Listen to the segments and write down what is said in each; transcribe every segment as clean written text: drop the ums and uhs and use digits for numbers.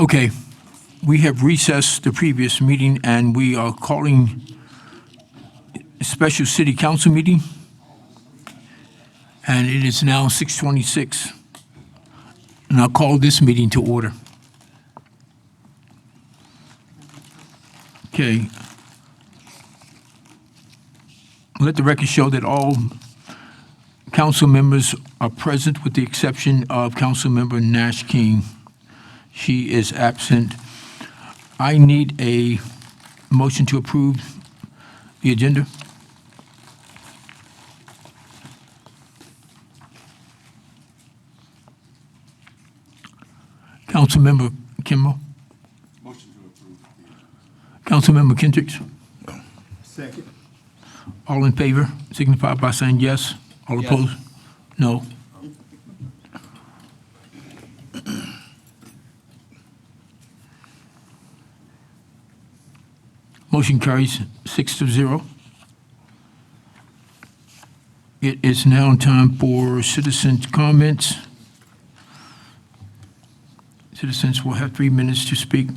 Okay, we have recessed the previous meeting, and we are calling a special city council meeting, and it is now 6:26. And I'll call this meeting to order. Okay. Let the record show that all council members are present with the exception of Councilmember Nash King. She is absent. I need a motion to approve the agenda. Councilmember Kimball? Motion to approve. Councilmember Kendricks? Second. All in favor, signify by saying yes. All Yes. opposed? No. Motion carries 6-0. It is now time for citizens' comments. Citizens will have 3 minutes to speak.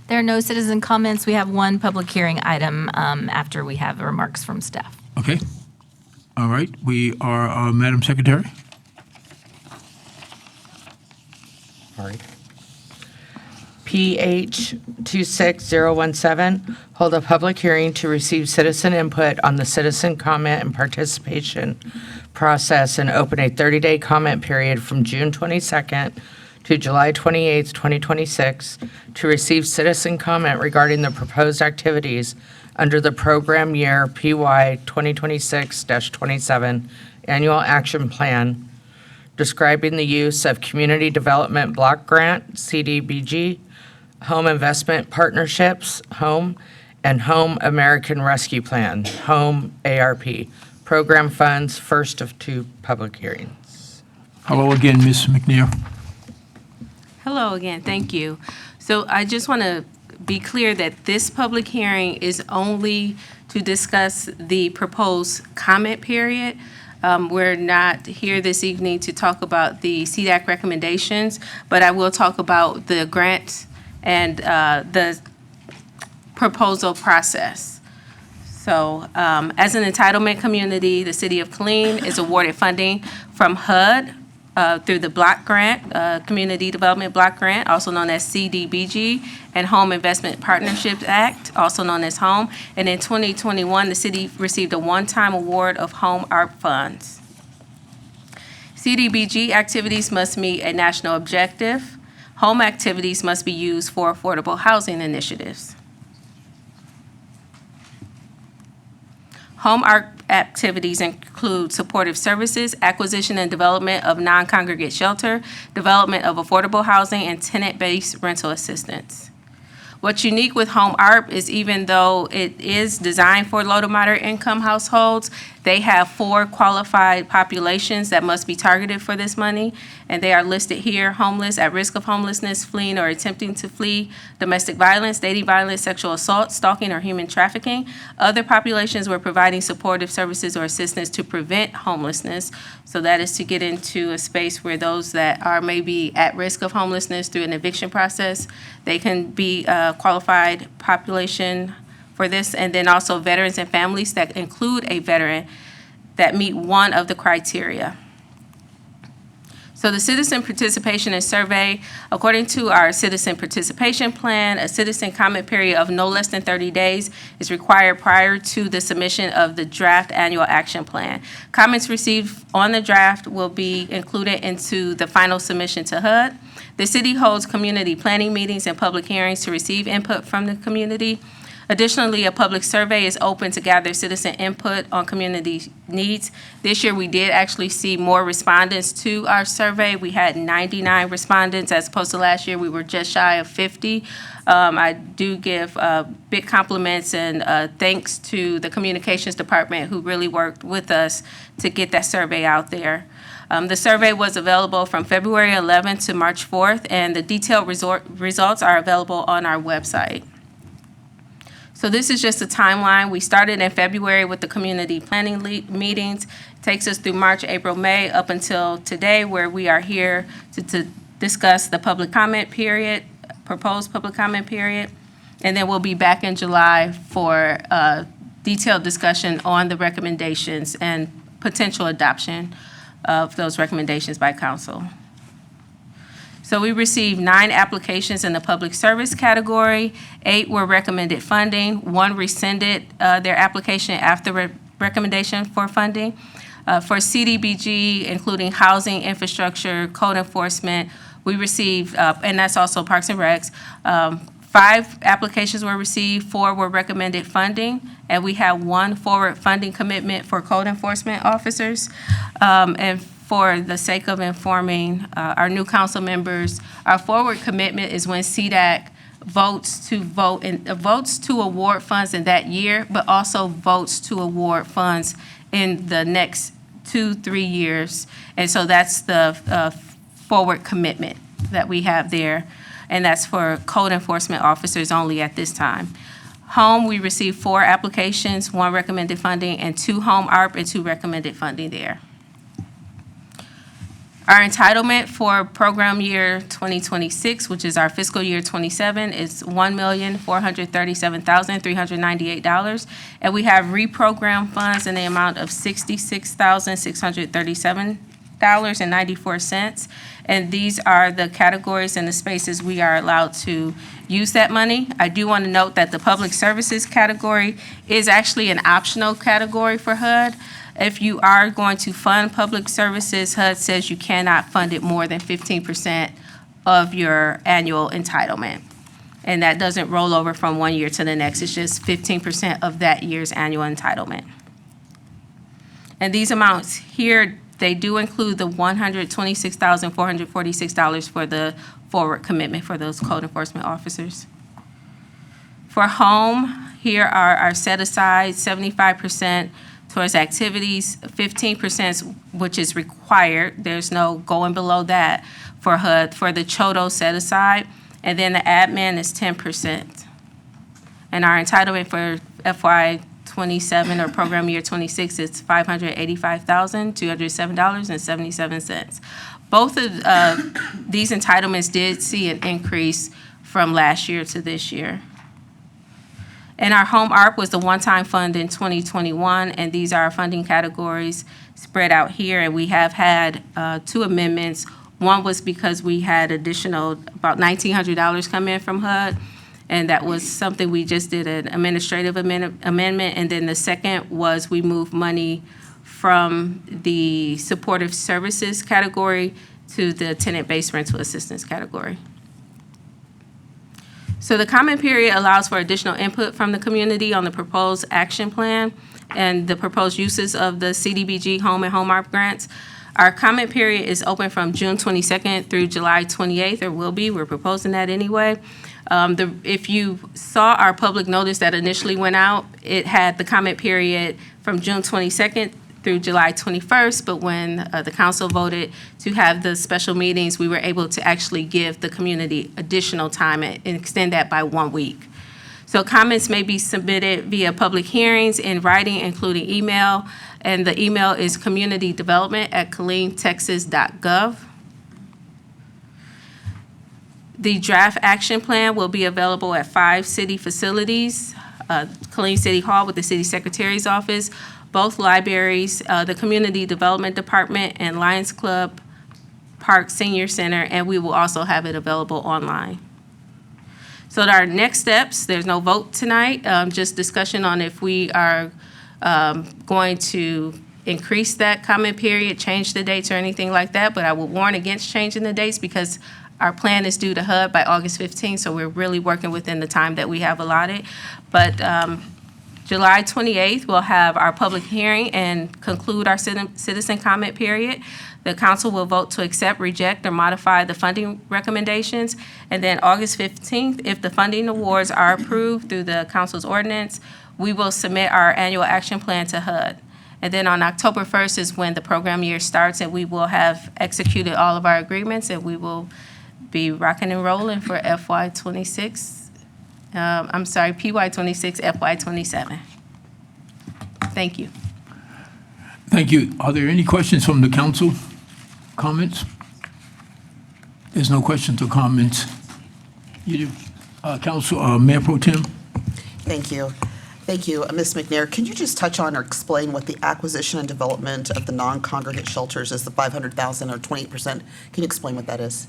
There are no citizen comments. We have one public hearing item after we have remarks from staff. Okay? All right, we are, Madam Secretary? All right. PH 26017, hold a public hearing to receive citizen input on the citizen comment and participation process and open a 30-day comment period from June 22nd to July 28th, 2026, to receive citizen comment regarding the proposed activities under the program year PY 2026-27 Annual Action Plan, describing the use of Community Development Block Grant, CDBG, Home Investment Partnerships, HOME, and Home American Rescue Plan, HOME ARP, program funds, first of 2 public hearings. Hello again, Ms. McNair. Hello again, thank you. So I just want to be clear that this public hearing is only to discuss the proposed comment period. We're not here this evening to talk about the CDAC recommendations, but I will talk about the grant and the proposal process. So as an entitlement community, the city of Killeen is awarded funding from HUD through the block grant, Community Development Block Grant, also known as CDBG, and Home Investment Partnerships Act, also known as HOME. And in 2021, the city received a one-time award of HOME ARP funds. CDBG activities must meet a national objective. Home activities must be used for affordable housing initiatives. Home ARP activities include supportive services, acquisition and development of non-congregate shelter, development of affordable housing, and tenant-based rental assistance. What's unique with Home ARP is even though it is designed for low to moderate income households, they have 4 qualified populations that must be targeted for this money, and they are listed here: homeless, at risk of homelessness, fleeing or attempting to flee, domestic violence, dating violence, sexual assault, stalking, or human trafficking. Other populations we're providing supportive services or assistance to prevent homelessness. So that is to get into a space where those that are maybe at risk of homelessness through an eviction process, they can be a qualified population for this. And then also veterans and families that include a veteran that meet one of the criteria. So the citizen participation and survey, according to our citizen participation plan, a citizen comment period of no less than 30 days is required prior to the submission of the draft annual action plan. Comments received on the draft will be included into the final submission to HUD. The city holds community planning meetings and public hearings to receive input from the community. Additionally, a public survey is open to gather citizen input on community needs. This year, we did actually see more respondents to our survey. We had 99 respondents as opposed to last year. We were just shy of 50. I do give big compliments and thanks to the communications department who really worked with us to get that survey out there. The survey was available from February 11th to March 4th, and the detailed results are available on our website. So this is just a timeline. We started in February with the community planning meetings. It takes us through March, April, May, up until today, where we are here to discuss the public comment period, proposed public comment period, and then we'll be back in July for detailed discussion on the recommendations and potential adoption of those recommendations by council. So we received 9 applications in the public service category. 8 were recommended funding. 1 rescinded their application after recommendation for funding. For CDBG, including housing, infrastructure, code enforcement, we received, and that's also Parks and Recs, 5 applications were received, 4 were recommended funding, and we have 1 forward funding commitment for code enforcement officers. And for the sake of informing our new council members, our forward commitment is when CDAC votes to award funds in that year, but also votes to award funds in the next 2-3 years. And so that's the forward commitment that we have there, and that's for code enforcement officers only at this time. Home, we received 4 applications, 1 recommended funding, and 2 home ARP and 2 recommended funding there. Our entitlement for program year 2026, which is our fiscal year 27, is $1,437,398. And we have reprogrammed funds in the amount of $66,637.94. And these are the categories and the spaces we are allowed to use that money. I do want to note that the public services category is actually an optional category for HUD. If you are going to fund public services, HUD says you cannot fund it more than 15% of your annual entitlement. And that doesn't roll over from one year to the next. It's just 15% of that year's annual entitlement. And these amounts here, they do include the $126,446 for the forward commitment for those code enforcement officers. For home, here are our set aside, 75% towards activities, 15%, which is required. There's no going below that for HUD, for the CHOTO set aside, and then the admin is 10%. And our entitlement for FY 27 or program year 26 is $585,207.77. Both of these entitlements did see an increase from last year to this year. And our home ARP was the one-time fund in 2021, and these are our funding categories spread out here. And we have had 2 amendments. One was because we had additional about $1,900 come in from HUD, and that was something we just did an administrative amendment. And then the second was we moved money from the supportive services category to the tenant-based rental assistance category. So the comment period allows for additional input from the community on the proposed action plan and the proposed uses of the CDBG home and home ARP grants. Our comment period is open from June 22nd through July 28th, or will be. We're proposing that anyway. If you saw our public notice that initially went out, it had the comment period from June 22nd through July 21st, but when the council voted to have the special meetings, we were able to actually give the community additional time and extend that by 1 week. So comments may be submitted via public hearings in writing, including email, and the email is communitydevelopment@killeentexas.gov. The draft action plan will be available at 5 city facilities, Killeen City Hall with the city secretary's office, both libraries, the Community Development Department, and Lions Club Park Senior Center, and we will also have it available online. So our next steps, there's no vote tonight, just discussion on if we are going to increase that comment period, change the dates or anything like that, but I will warn against changing the dates because our plan is due to HUD by August 15th, so we're really working within the time that we have allotted. But July 28th, we'll have our public hearing and conclude our citizen comment period. The council will vote to accept, reject, or modify the funding recommendations. And then August 15th, if the funding awards are approved through the council's ordinance, we will submit our annual action plan to HUD. And then on October 1st is when the program year starts, and we will have executed all of our agreements, and we will be rocking and rolling for PY26, FY27. Thank you. Thank you. Are there any questions from the council? Comments? There's no questions or comments. You do, Mayor Pro Tem? Thank you. Thank you. Ms. McNair, can you just touch on or explain what the acquisition and development of the non-congregate shelters is, the 500,000 or 28%? Can you explain what that is?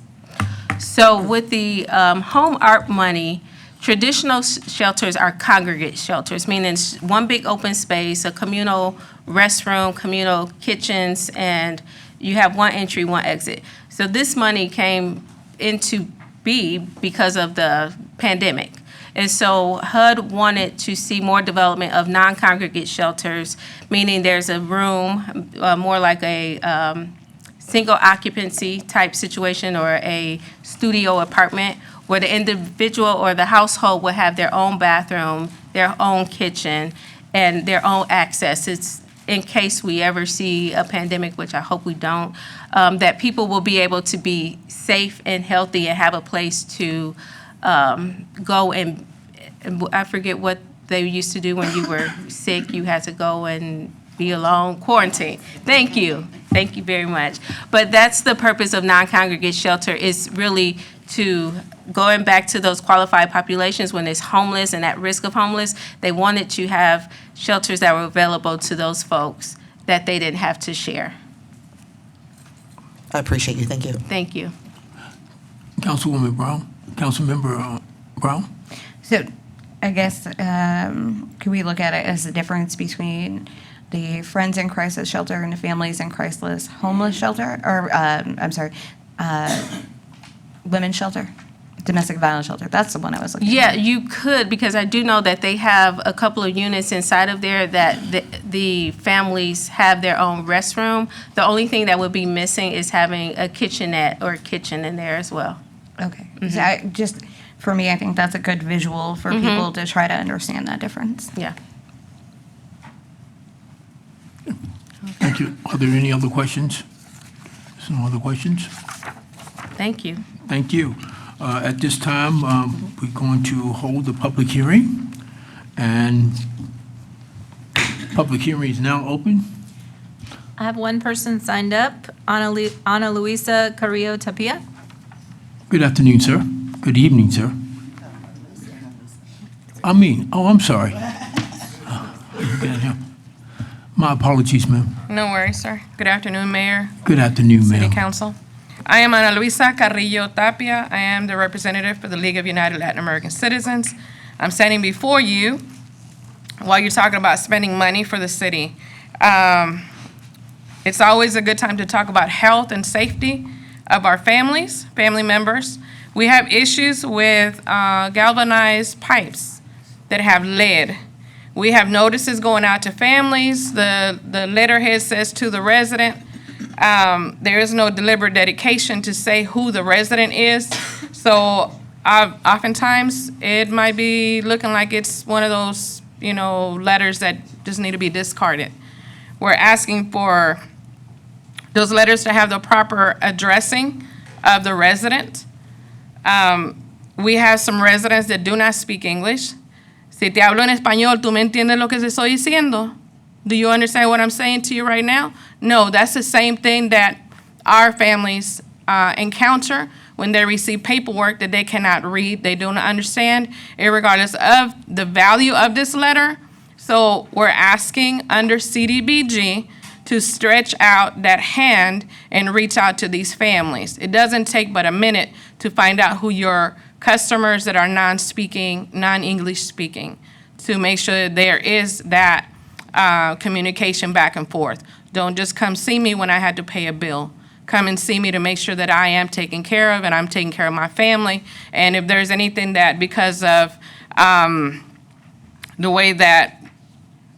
So with the home art money, traditional shelters are congregate shelters, meaning it's one big open space, a communal restroom, communal kitchens, and you have one entry, one exit. So this money came into be because of the pandemic. And so HUD wanted to see more development of non-congregate shelters, meaning there's a room, more like a single occupancy type situation or a studio apartment where the individual or the household will have their own bathroom, their own kitchen, and their own access. It's in case we ever see a pandemic, which I hope we don't, that people will be able to be safe and healthy and have a place to go and I forget what they used to do when you were sick. You had to go and be alone, quarantine. Thank you. Thank you very much. But that's the purpose of non-congregate shelter, is really to, going back to those qualified populations when it's homeless and at risk of homeless, they wanted to have shelters that were available to those folks that they didn't have to share. I appreciate you. Thank you. Thank you. Councilwoman Brown? Councilmember Brown? So I guess, can we look at it as the difference between the Friends in Crisis Shelter and the Families in Crisis Homeless Shelter? Or, Women's Shelter? Domestic Violence Shelter. That's the one I was looking at. Yeah, you could, because I do know that they have a couple of units inside of there that the families have their own restroom. The only thing that would be missing is having a kitchenette or a kitchen in there as well. Okay. So for me, I think that's a good visual for people to try to understand that difference. Yeah. Thank you. Are there any other questions? There's no other questions? Thank you. Thank you. At this time, we're going to hold the public hearing, and public hearing is now open. I have one person signed up, Ana Luisa Carrillo Tapia. Good afternoon, sir. Good evening, sir. I'm sorry. My apologies, ma'am. No worries, sir. Good afternoon, Mayor, Good afternoon, City ma'am. Council. I am Ana Luisa Carrillo Tapia. I am the representative for the League of United Latin American Citizens. I'm standing before you while you're talking about spending money for the city. It's always a good time to talk about health and safety of our families, family members. We have issues with galvanized pipes that have lead. We have notices going out to families. The letterhead says to the resident. There is no deliberate dedication to say who the resident is. So oftentimes it might be looking like it's one of those, letters that just need to be discarded. We're asking for those letters to have the proper addressing of the resident. We have some residents that do not speak English. Si te hablo en español, ¿tú me entiendes lo que te estoy diciendo? Do you understand what I'm saying to you right now? No, that's the same thing that our families encounter when they receive paperwork that they cannot read, they do not understand, regardless of the value of this letter. So we're asking under CDBG to stretch out that hand and reach out to these families. It doesn't take but a minute to find out who your customers that are non-English speaking, to make sure there is that communication back and forth. Don't just come see me when I had to pay a bill. Come and see me to make sure that I am taken care of and I'm taking care of my family. And if there's anything that because of the way that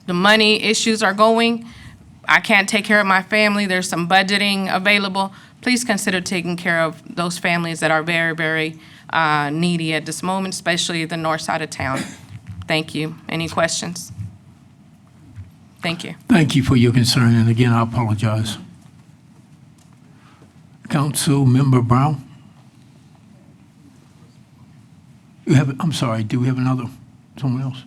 the money issues are going, I can't take care of my family, there's some budgeting available, please consider taking care of those families that are very, very needy at this moment, especially the north side of town. Thank you. Any questions? Thank you. Thank you for your concern, and again, I apologize. Councilmember Brown? I'm sorry, do we have someone else?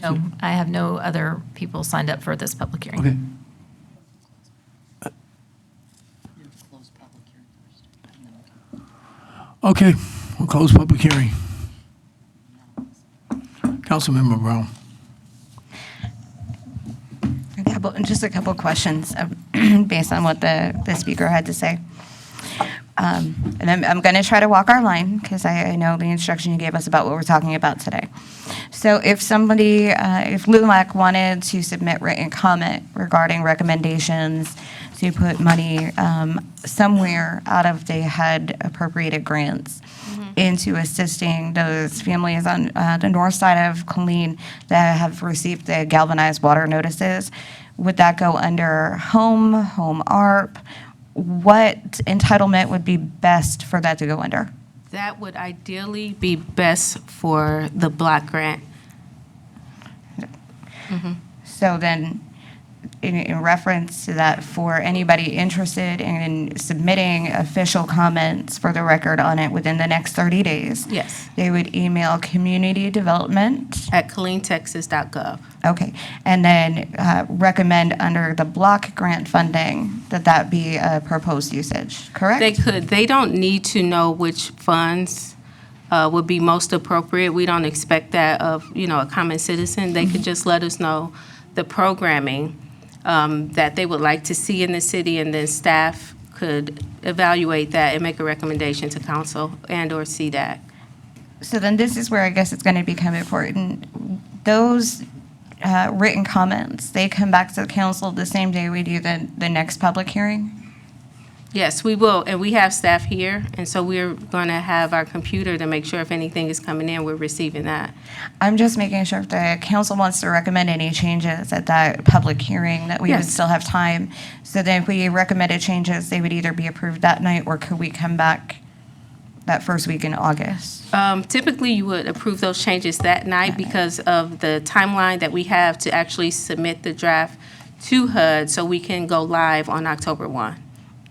No, I have no other people signed up for this public hearing. Okay. Okay, we'll close public hearing. Councilmember Brown. Just a couple questions based on what the speaker had to say. And I'm going to try to walk our line because I know the instruction you gave us about what we're talking about today. So if somebody, if LULAC wanted to submit written comment regarding recommendations to put money somewhere out of the HUD appropriated grants into assisting those families on the north side of Colleen that have received the galvanized water notices, would that go under home ARP? What entitlement would be best for that to go under? That would ideally be best for the block grant. So then, in reference to that, for anybody interested in submitting official comments for the record on it within the next 30 days, Yes, they would email community development, at ColleneTexas.gov. okay, and then recommend under the block grant funding that that be a proposed usage, correct? They could. They don't need to know which funds would be most appropriate. We don't expect that of, a common citizen. They could just let us know the programming that they would like to see in the city, and then staff could evaluate that and make a recommendation to council and/or CDAC. So then this is where I guess it's going to become important. Those written comments, they come back to the council the same day we do the next public hearing? Yes, we will, and we have staff here, and so we're going to have our computer to make sure if anything is coming in, we're receiving that. I'm just making sure if the council wants to recommend any changes at that public hearing, that we would Yes. still have time. So then if we recommended changes, they would either be approved that night, or could we come back that first week in August? Typically, you would approve those changes that night because of the timeline that we have to actually submit the draft to HUD so we can go live on October 1.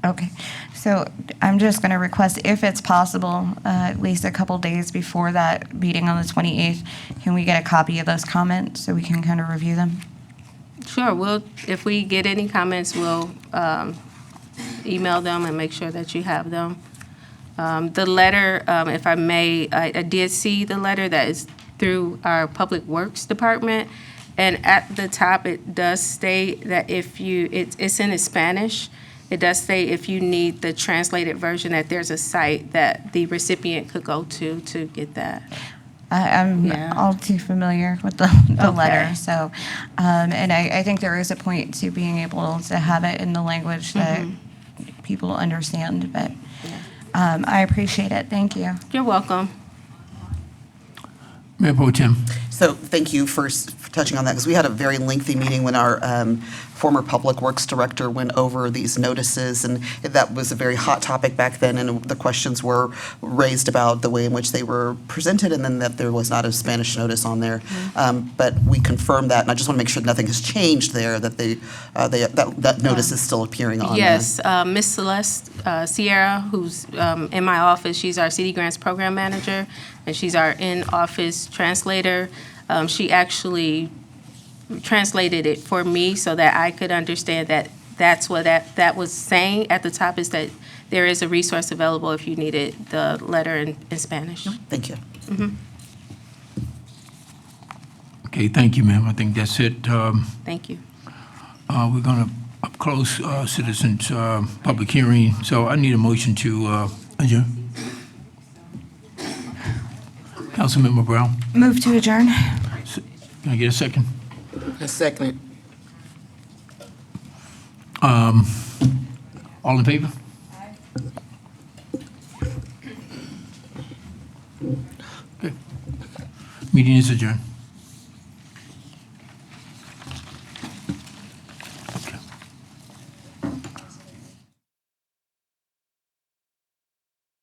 Okay, so I'm just going to request, if it's possible, at least a couple days before that meeting on the 28th, can we get a copy of those comments so we can kind of review them? Sure, if we get any comments, we'll email them and make sure that you have them. The letter, if I may, I did see the letter that is through our Public Works Department, and at the top, it does state that it's in Spanish. It does say if you need the translated version, that there's a site that the recipient could go to get that. I'm Yeah. all too familiar with the Okay. letter, so, and I think there is a point to being able to have it in the language that people understand, but I appreciate it, thank you. You're welcome. Mayor Pro Tem. So thank you for touching on that, because we had a very lengthy meeting when our former Public Works Director went over these notices, and that was a very hot topic back then, and the questions were raised about the way in which they were presented, and then that there was not a Spanish notice on there. But we confirmed that, and I just want to make sure nothing has changed there, that that notice is still appearing on there. Yes, Miss Celeste Sierra, who's in my office, she's our City Grants Program Manager, and she's our in-office translator. She actually translated it for me so that I could understand that that's what that was saying at the top, is that there is a resource available if you needed the letter in Spanish. Thank you. Okay, thank you, ma'am. I think that's it. Thank you. We're going to close citizens' public hearing, so I need a motion to adjourn. Councilmember Brown, Move to adjourn. can I get a second? A second. All in favor? Okay. Meeting is adjourned.